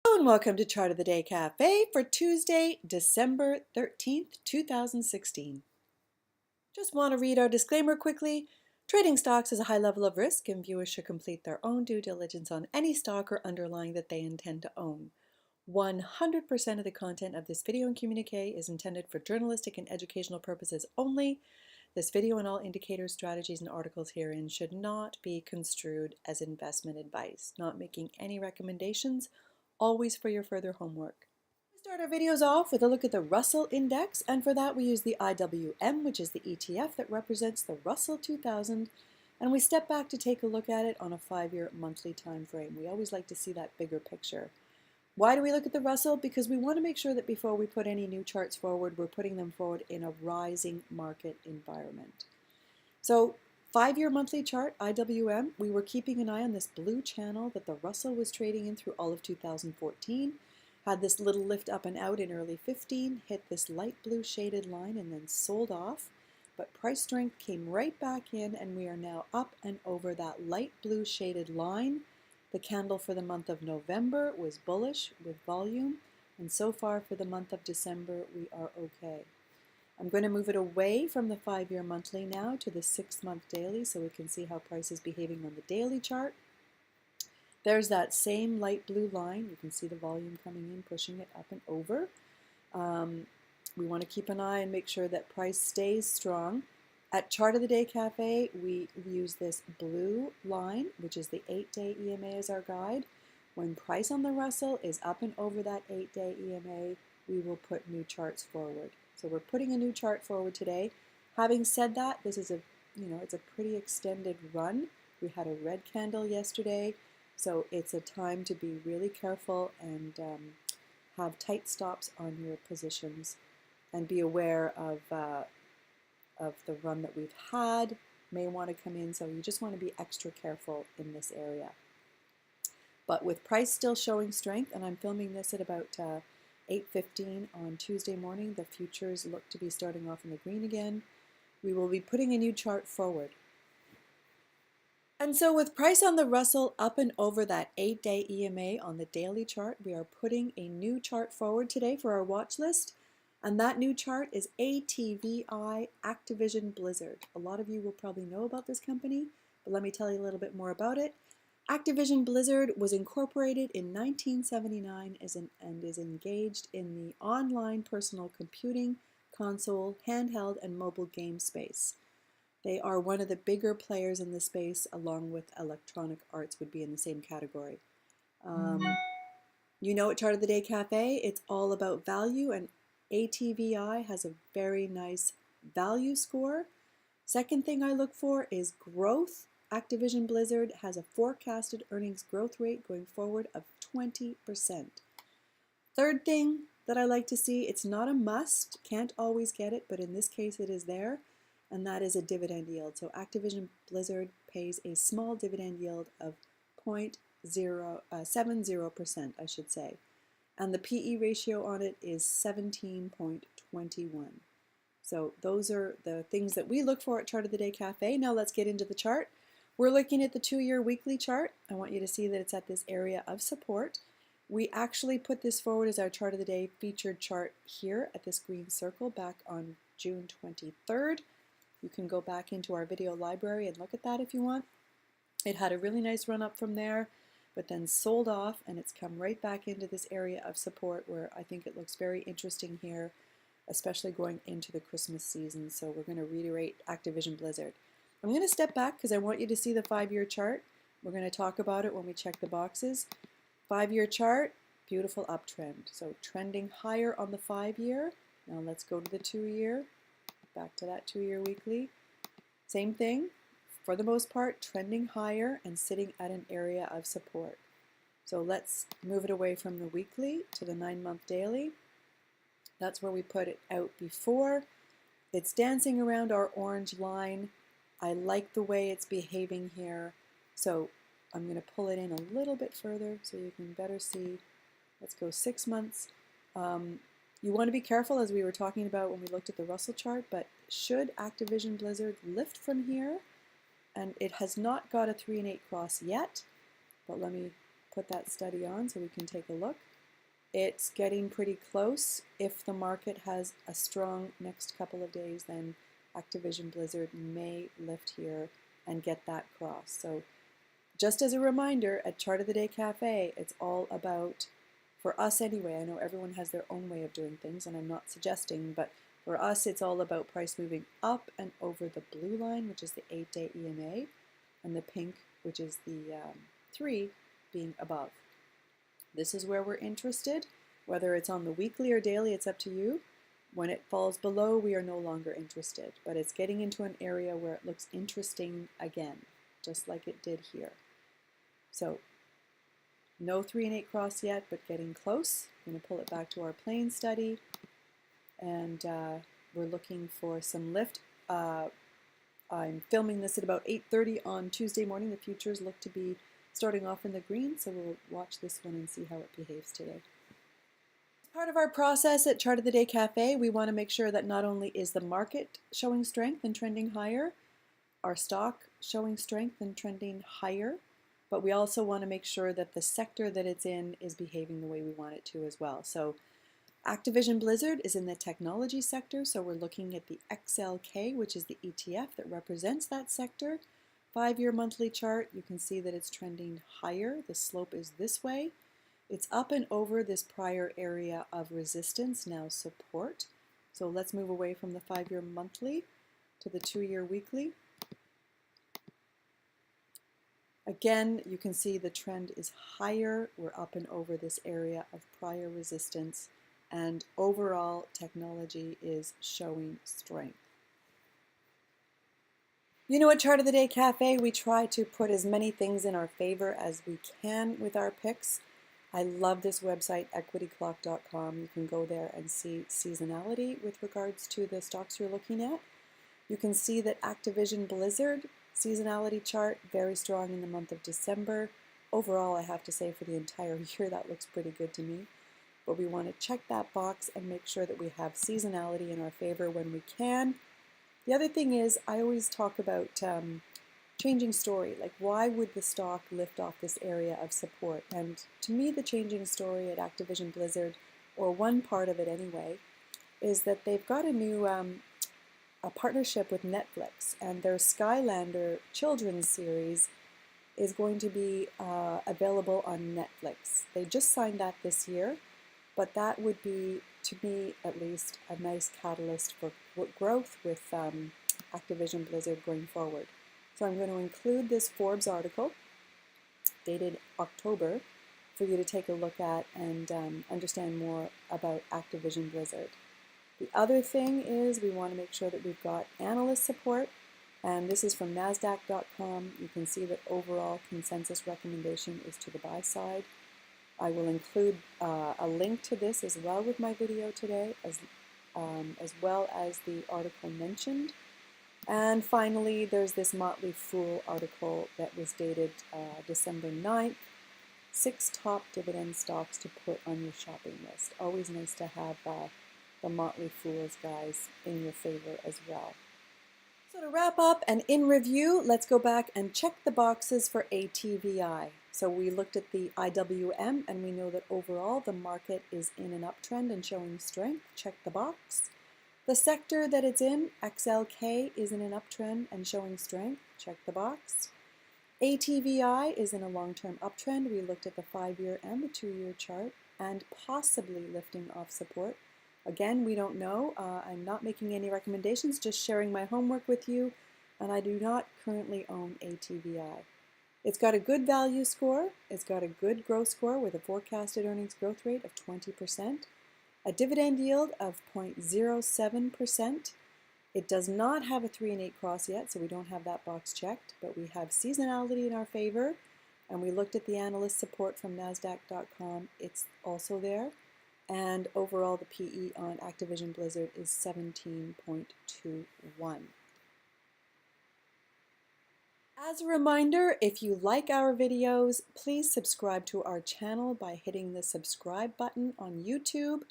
Hello and welcome to Chart of the Day Cafe for Tuesday, December 13th, 2016. Just want to read our disclaimer quickly. Trading stocks is a high level of risk and viewers should complete their own due diligence on any stock or underlying that they intend to own. 100% of the content of this video and communique is intended for journalistic and educational purposes only. This video and all indicators, strategies, and articles herein should not be construed as investment advice, not making any recommendations, always for your further homework. We start our videos off with a look at the Russell Index, and for that we use the IWM, which is the ETF that represents the Russell 2000, and we step back to take a look at it on a 5-year monthly time frame. We always like to see that bigger picture. Why do we look at the Russell? Because we want to make sure that before we put any new charts forward, we're putting them forward in a rising market environment. So 5-year monthly chart, IWM, we were keeping an eye on this blue channel that the Russell was trading in through all of 2014, had this little lift up and out in early 15, hit this light blue shaded line and then sold off, but price strength came right back in and we are now up and over that light blue shaded line. The candle for the month of November was bullish with volume, and so far for the month of December we are okay. I'm going to move it away from the 5-year monthly now to the 6-month daily so we can see how price is behaving on the daily chart. There's that same light blue line. You can see the volume coming in, pushing it up and over. We want to keep an eye and make sure that price stays strong. At Chart of the Day Cafe, we use this blue line, which is the 8-day EMA as our guide. When price on the Russell is up and over that 8-day EMA, we will put new charts forward. So we're putting a new chart forward today. Having said that, this is it's a pretty extended run. We had a red candle yesterday, so it's a time to be really careful and have tight stops on your positions and be aware of the run that we've had. May want to come in, so you just want to be extra careful in this area. But with price still showing strength, and I'm filming this at about 8:15 on Tuesday morning, the futures look to be starting off in the green again. We will be putting a new chart forward. And so with price on the Russell up and over that 8-day EMA on the daily chart, we are putting a new chart forward today for our watch list. And that new chart is ATVI, Activision Blizzard. A lot of you will probably know about this company, but let me tell you a little bit more about it. Activision Blizzard was incorporated in 1979 and is engaged in the online personal computing, console, handheld, and mobile game space. They are one of the bigger players in the space, along with Electronic Arts would be in the same category. You know at Chart of the Day Cafe, it's all about value, and ATVI has a very nice value score. Second thing I look for is growth. Activision Blizzard has a forecasted earnings growth rate going forward of 20%. Third thing that I like to see, it's not a must, can't always get it, but in this case it is there, and that is a dividend yield. So Activision Blizzard pays a small dividend yield of 0.70%, I should say. And the PE ratio on it is 17.21. So those are the things that we look for at Chart of the Day Cafe. Now let's get into the chart. We're looking at the 2-year weekly chart. I want you to see that it's at this area of support. We actually put this forward as our Chart of the Day featured chart here at this green circle back on June 23rd. You can go back into our video library and look at that if you want. It had a really nice run up from there, but then sold off, and it's come right back into this area of support where I think it looks very interesting here, especially going into the Christmas season. So we're going to reiterate Activision Blizzard. I'm going to step back because I want you to see the 5-year chart. We're going to talk about it when we check the boxes. 5-year chart, beautiful uptrend. So trending higher on the 5-year. Now let's go to the 2-year. Back to that 2-year weekly. Same thing. For the most part, trending higher and sitting at an area of support. So let's move it away from the weekly to the 9-month daily. That's where we put it out before. It's dancing around our orange line. I like the way it's behaving here. So I'm going to pull it in a little bit further so you can better see. Let's go 6 months. You want to be careful, as we were talking about when we looked at the Russell chart, but should Activision Blizzard lift from here, and it has not got a 3 and 8 cross yet, but let me put that study on so we can take a look. It's getting pretty close. If the market has a strong next couple of days, then Activision Blizzard may lift here and get that cross. So just as a reminder, at Chart of the Day Cafe, it's all about, for us anyway, I know everyone has their own way of doing things, and I'm not suggesting, but for us, it's all about price moving up and over the blue line, which is the 8-day EMA, and the pink, which is the 3, being above. This is where we're interested. Whether it's on the weekly or daily, it's up to you. When it falls below, we are no longer interested, but it's getting into an area where it looks interesting again, just like it did here. So no 3 and 8 cross yet, but getting close. I'm going to pull it back to our plane study, and we're looking for some lift. I'm filming this at about 8:30 on Tuesday morning. The futures look to be starting off in the green, so we'll watch this one and see how it behaves today. As part of our process at Chart of the Day Cafe, we want to make sure that not only is the market showing strength and trending higher, our stock showing strength and trending higher, but we also want to make sure that the sector that it's in is behaving the way we want it to as well. So Activision Blizzard is in the technology sector, so we're looking at the XLK, which is the ETF that represents that sector. 5-year monthly chart, you can see that it's trending higher. The slope is this way. It's up and over this prior area of resistance, now support. So let's move away from the 5-year monthly to the 2-year weekly. Again, you can see the trend is higher. We're up and over this area of prior resistance, and overall technology is showing strength. You know, at Chart of the Day Cafe, we try to put as many things in our favor as we can with our picks. I love this website, equityclock.com. You can go there and see seasonality with regards to the stocks you're looking at. You can see that Activision Blizzard seasonality chart, very strong in the month of December. Overall, I have to say for the entire year, that looks pretty good to me. But we want to check that box and make sure that we have seasonality in our favor when we can. The other thing is, I always talk about changing story, like why would the stock lift off this area of support? And to me, the changing story at Activision Blizzard, or one part of it anyway, is that they've got a new a partnership with Netflix, and their Skylander children's series is going to be available on Netflix. They just signed that this year, but that would be, to me at least, a nice catalyst for growth with Activision Blizzard going forward. So I'm going to include this Forbes article dated October for you to take a look at and understand more about Activision Blizzard. The other thing is we want to make sure that we've got analyst support, and this is from NASDAQ.com. You can see that overall consensus recommendation is to the buy side. I will include a link to this as well with my video today, as well as the article mentioned. And finally, there's this Motley Fool article that was dated December 9th. 6 top dividend stocks to put on your shopping list. Always nice to have the Motley Fools guys in your favor as well. So to wrap up and in review, let's go back and check the boxes for ATVI. So we looked at the IWM and we know that overall the market is in an uptrend and showing strength. Check the box. The sector that it's in, XLK, is in an uptrend and showing strength. Check the box. ATVI is in a long-term uptrend. We looked at the 5-year and the 2-year chart and possibly lifting off support. Again, we don't know. I'm not making any recommendations, just sharing my homework with you, and I do not currently own ATVI. It's got a good value score. It's got a good growth score with a forecasted earnings growth rate of 20%, a dividend yield of 0.07%. It does not have a 3 and 8 cross yet, so we don't have that box checked, but we have seasonality in our favor, and we looked at the analyst support from NASDAQ.com. It's also there. And overall, the PE on Activision Blizzard is 17.21. As a reminder, if you like our videos, please subscribe to our channel by hitting the subscribe button on YouTube.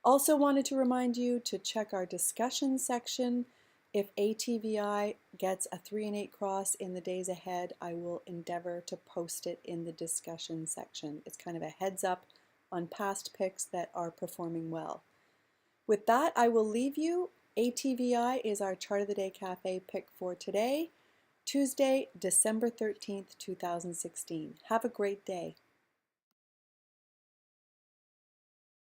Also wanted to remind you to check our discussion section. If ATVI gets a 3 and 8 cross in the days ahead, I will endeavor to post it in the discussion section. It's kind of a heads up on past picks that are performing well. With that, I will leave you. ATVI is our Chart of the Day Cafe pick for today, Tuesday, December 13th, 2016. Have a great day.